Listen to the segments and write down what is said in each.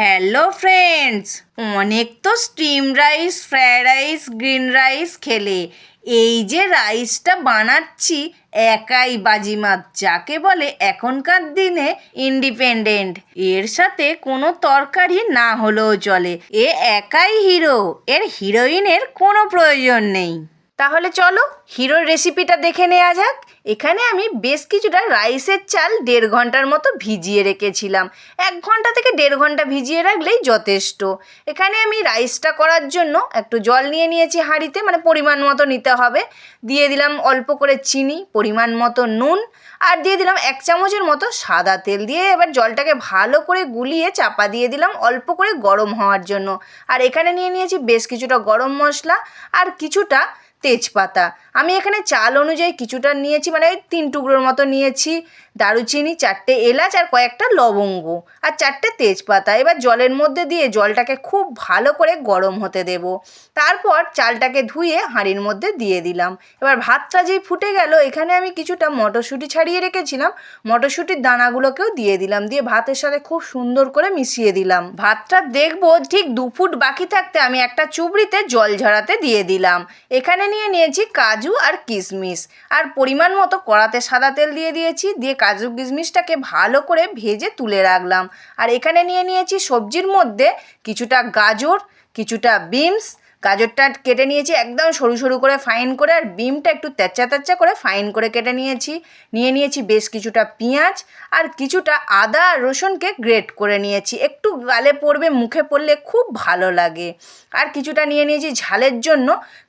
Hello friends, অনেক তো steam rice, fried rice, green rice খেলে। এই যে রাইসটা বানাচ্ছি একাই বাজিমাত, যাকে বলে এখনকার দিনে ইন্ডিপেন্ডেন্ট। এর সাথে কোনো তরকারি না হলেও চলে। এ একাই হিরো, এর হিরোইনের কোনো প্রয়োজন নেই। তাহলে চলো হিরোর রেসিপিটা দেখে নেওয়া যাক। এখানে আমি বেশ কিছুটা রাইসের চাল 1.5 ঘন্টার মতো ভিজিয়ে রেখেছিলাম। 1 ঘন্টা থেকে 1.5 ঘন্টা ভিজিয়ে রাখলেই যথেষ্ট। এখানে আমি রাইসটা করার জন্য একটু জল নিয়ে নিয়েছি হাঁড়িতে, মানে পরিমাণ মতো নিতে হবে। দিয়ে দিলাম অল্প করে চিনি, পরিমাণ মতো নুন, আর দিয়ে দিলাম 1 চামচের মতো সাদা তেল। দিয়ে এবার জলটাকে ভালো করে গুলিয়ে চাপা দিয়ে দিলাম অল্প করে গরম হওয়ার জন্য। আর এখানে নিয়ে নিয়েছি বেশ কিছুটা গরম মশলা আর কিছুটা তেজপাতা। আমি এখানে চাল অনুযায়ী কিছুটা নিয়েছি, মানে ওই 3 টুকরোর মতো নিয়েছি। দারুচিনি, 4টে এলাচ আর কয়েকটা লবঙ্গ আর 4টে তেজপাতা। এবার জলের মধ্যে দিয়ে জলটাকে খুব ভালো করে গরম হতে দেব। তারপর চালটাকে ধুয়ে হাঁড়ির মধ্যে দিয়ে দিলাম। এবার ভাতটা যেই ফুটে গেল, এখানে আমি কিছুটা মটরশুঁটি ছাড়িয়ে রেখেছিলাম, মটরশুঁটির দানাগুলোকেও দিয়ে দিলাম। দিয়ে ভাতের সাথে খুব সুন্দর করে মিশিয়ে দিলাম। ভাতটা দেখবো ঠিক 2 ফুট বাকি থাকতে আমি একটা চুবড়িতে জল ঝরাতে দিয়ে দিলাম। এখানে নিয়ে নিয়েছি কাজু আর কিশমিশ, আর পরিমাণ মতো কড়াতে সাদা তেল দিয়ে দিয়েছি। দিয়ে কাজু কিশমিশটাকে ভালো করে ভেজে তুলে রাখলাম। আর এখানে নিয়ে নিয়েছি সবজির মধ্যে কিছুটা গাজর, কিছুটা বিনস। গাজরটা কেটে নিয়েছি একদম সরু সরু করে ফাইন করে, আর বিনটা একটু তেচ্চা তেচ্চা করে ফাইন করে কেটে নিয়েছি। নিয়েছি বেশ কিছুটা পেঁয়াজ আর কিছুটা আদা আর রসুনকে গ্রেট করে নিয়েছি। একটু গালে পড়বে, মুখে পড়লে খুব ভালো লাগে। আর কিছুটা নিয়ে নিয়েছি ঝালের জন্য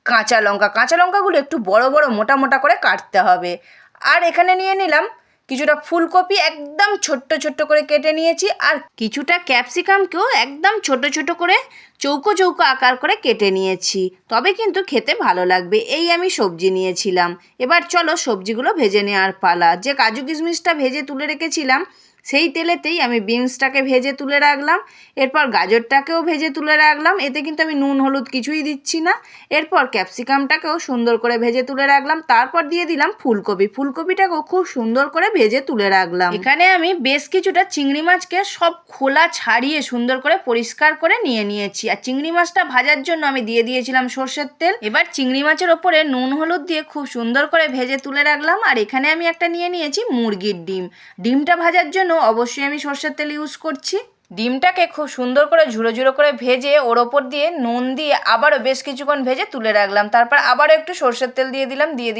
কাঁচা লঙ্কা। কাঁচা লঙ্কাগুলো একটু বড় বড় মোটা মোটা করে কাটতে হবে। আর এখানে নিয়ে নিলাম কিছুটা ফুলকপি, একদম ছোট্ট ছোট্ট করে কেটে নিয়েছি। আর কিছুটা ক্যাপসিকামকেও একদম ছোট ছোট করে চৌকো চৌকো আকার করে কেটে নিয়েছি, তবে কিন্তু খেতে ভালো লাগবে। এই আমি সবজি নিয়েছিলাম। এবার চলো সবজিগুলো ভেজে নেওয়ার পালা। যে কাজু কিশমিশটা ভেজে তুলে রেখেছিলাম সেই তেলেতেই আমি বিনসটাকে ভেজে তুলে রাখলাম। এরপর গাজরটাকেও ভেজে তুলে রাখলাম, এতে কিন্তু আমি নুন হলুদ কিছুই দিচ্ছি না। এরপর ক্যাপসিকামটাকেও সুন্দর করে ভেজে তুলে রাখলাম। তারপর দিয়ে দিলাম ফুলকপি, ফুলকপিটাকেও খুব সুন্দর করে ভেজে তুলে রাখলাম। এখানে আমি বেশ কিছুটা চিংড়ি মাছকে সব খোলা ছাড়িয়ে সুন্দর করে পরিষ্কার করে নিয়ে নিয়েছি। আর চিংড়ি মাছটা ভাজার জন্য আমি দিয়ে দিয়েছিলাম সর্ষের তেল। এবার চিংড়ি মাছের ওপরে নুন হলুদ দিয়ে খুব সুন্দর করে ভেজে তুলে রাখলাম। আর এখানে আমি একটা নিয়ে নিয়েছি মুরগির ডিম। ডিমটা ভাজার জন্য অবশ্যই আমি সর্ষের তেল ইউজ করছি। ডিমটাকে খুব সুন্দর করে ঝুড়ো ঝুড়ো করে ভেজে ওর ওপর দিয়ে নুন দিয়ে আবারও বেশ কিছুক্ষণ ভেজে তুলে রাখলাম। তারপর আবারও একটু সর্ষের তেল দিয়ে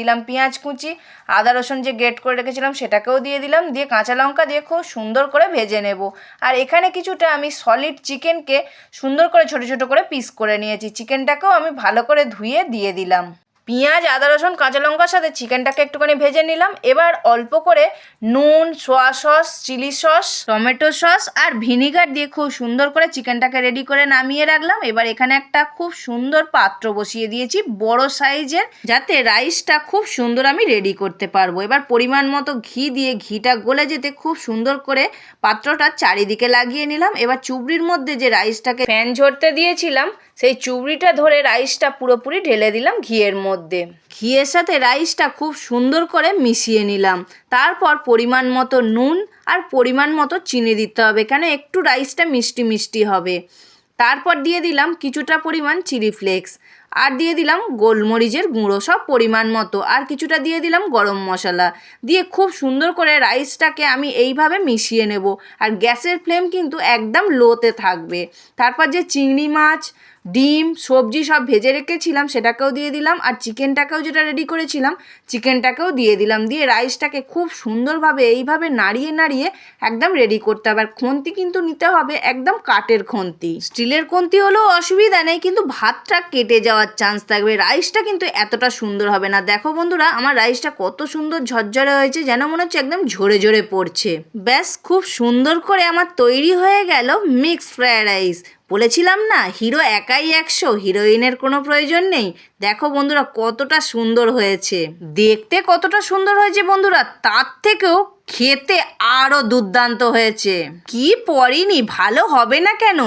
দিলাম পেঁয়াজ কুচি, আদা রসুন যে গ্রেট করে রেখেছিলাম সেটাকেও দিয়ে দিলাম। দিয়ে কাঁচা লঙ্কা দিয়ে খুব সুন্দর করে ভেজে নেব। আর এখানে কিছুটা আমি সলিড চিকেনকে সুন্দর করে ছোটো ছোটো করে পিস করে নিয়েছি। চিকেনটাকেও আমি ভালো করে ধুয়ে দিয়ে দিলাম। পেঁয়াজ, আদা রসুন, কাঁচা লঙ্কার সাথে চিকেনটাকে একটুখানি ভেজে নিলাম। এবার অল্প করে নুন, soya sauce, chilli sauce, tomato sauce আর ভিনিগার দিয়ে খুব সুন্দর করে চিকেনটাকে রেডি করে নামিয়ে রাখলাম। এবার এখানে একটা খুব সুন্দর পাত্র বসিয়ে দিয়েছি বড় সাইজের, যাতে রাইসটা খুব সুন্দর আমি রেডি করতে পারবো। এবার পরিমাণ মতো ঘি দিয়ে ঘিটা গলে যেতে খুব সুন্দর করে পাত্রটা চারিদিকে লাগিয়ে নিলাম। এবার চুবড়ির মধ্যে যে রাইসটাকে ফ্যান ঝরতে দিয়েছিলাম সেই চুবড়িটা ধরে রাইসটা পুরোপুরি ঢেলে দিলাম ঘিয়ের মধ্যে। ঘিয়ের সাথে রাইসটা খুব সুন্দর করে মিশিয়ে নিলাম। তারপর পরিমাণ মতো নুন আর পরিমাণ মতো চিনি দিতে হবে, এখানে একটু রাইসটা মিষ্টি মিষ্টি হবে। তারপর দিয়ে দিলাম কিছুটা পরিমাণ চিলি ফ্লেক্স, আর দিয়ে দিলাম গোলমরিচের গুঁড়ো সব পরিমাণ মতো, আর কিছুটা দিয়ে দিলাম গরম মশলা। দিয়ে খুব সুন্দর করে রাইসটাকে আমি এইভাবে মিশিয়ে নেব। আর গ্যাসের ফ্লেম কিন্তু একদম লোতে থাকবে। তারপর যে চিংড়ি মাছ, ডিম, সবজি সব ভেজে রেখেছিলাম সেটাকেও দিয়ে দিলাম। আর চিকেনটাকেও যেটা রেডি করেছিলাম চিকেনটাকেও দিয়ে দিলাম। দিয়ে রাইসটাকে খুব সুন্দরভাবে এইভাবে নাড়িয়ে নাড়িয়ে একদম রেডি করতে হবে। আর খুন্তি কিন্তু নিতে হবে একদম কাঠের খুন্তি। স্টিলের খুন্তি হলেও অসুবিধা নেই, কিন্তু ভাতটা কেটে যাওয়ার চান্স থাকবে। রাইসটা কিন্তু এতটা সুন্দর হবে না। দেখো বন্ধুরা, আমার রাইসটা কত সুন্দর ঝরঝরে হয়েছে, যেন মনে হচ্ছে একদম ঝরে ঝরে পড়ছে। ব্যাস, খুব সুন্দর করে আমার তৈরি হয়ে গেল মিক্সড ফ্রায়েড রাইস। বলেছিলাম না, হিরো একাই 100, হিরোইনের কোনো প্রয়োজন নেই। দেখো বন্ধুরা কতটা সুন্দর হয়েছে, দেখতে কতটা সুন্দর হয়েছে বন্ধুরা, তার থেকেও খেতে আরও দুর্দান্ত হয়েছে। কি পড়িনি, ভালো হবে না কেন?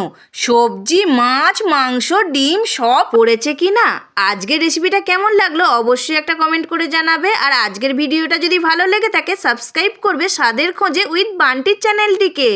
সবজি, মাছ, মাংস, ডিম সব পড়েছে কি না। আজকের রেসিপিটা কেমন লাগলো অবশ্যই একটা কমেন্ট করে জানাবে। আর আজকের ভিডিওটা যদি ভালো লেগে থাকে সাবস্ক্রাইব করবে স্বাদের খোঁজে উইথ বান্টির চ্যানেলটিকে।